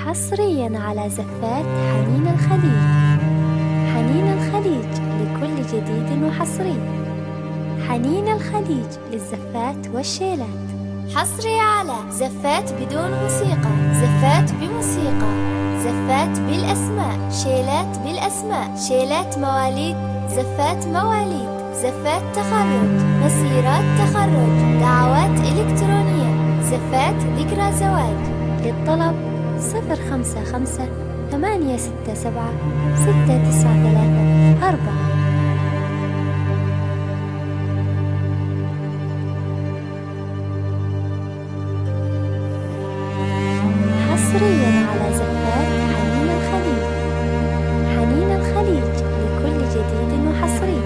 حصرياً على زفات حنين الخليج. حنين الخليج لكل جديد وحصري. حنين الخليج للزفات والشيلات. حصري على زفات بدون موسيقى، زفات بموسيقى، زفات بالأسماء، شيلات بالأسماء، شيلات مواليد، زفات مواليد، زفات تخرج، مسيرات تخرج، دعوات إلكترونية، زفات ذكرى زواج. للطلب 055 867 693 4. حصرياً على زفات حنين الخليج. حنين الخليج لكل جديد وحصري.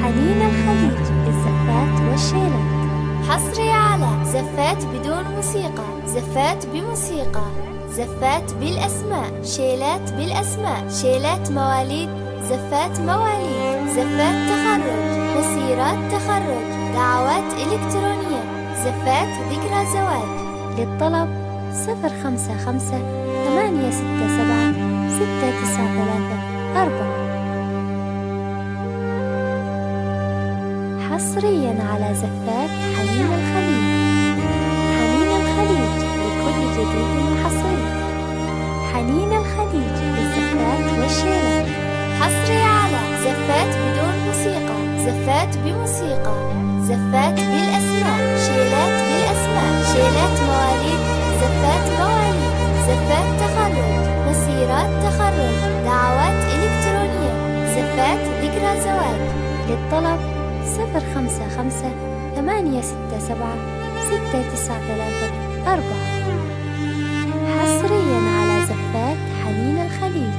حنين الخليج للزفات والشيلات. حصري على زفات بدون موسيقى، زفات بموسيقى، زفات بالأسماء، شيلات بالأسماء، شيلات مواليد، زفات مواليد، زفات تخرج، مسيرات تخرج، دعوات إلكترونية، زفات ذكرى زواج. للطلب 055 867 693 4. حصرياً على زفات حنين الخليج. حنين الخليج لكل جديد وحصري. حنين الخليج للزفات والشيلات. حصري على زفات بدون موسيقى، زفات بموسيقى، زفات بالأسماء، شيلات بالأسماء، شيلات مواليد، زفات مواليد، زفات تخرج، مسيرات تخرج، دعوات إلكترونية، زفات ذكرى زواج. للطلب 055 867 693 4. حصرياً على زفات حنين الخليج.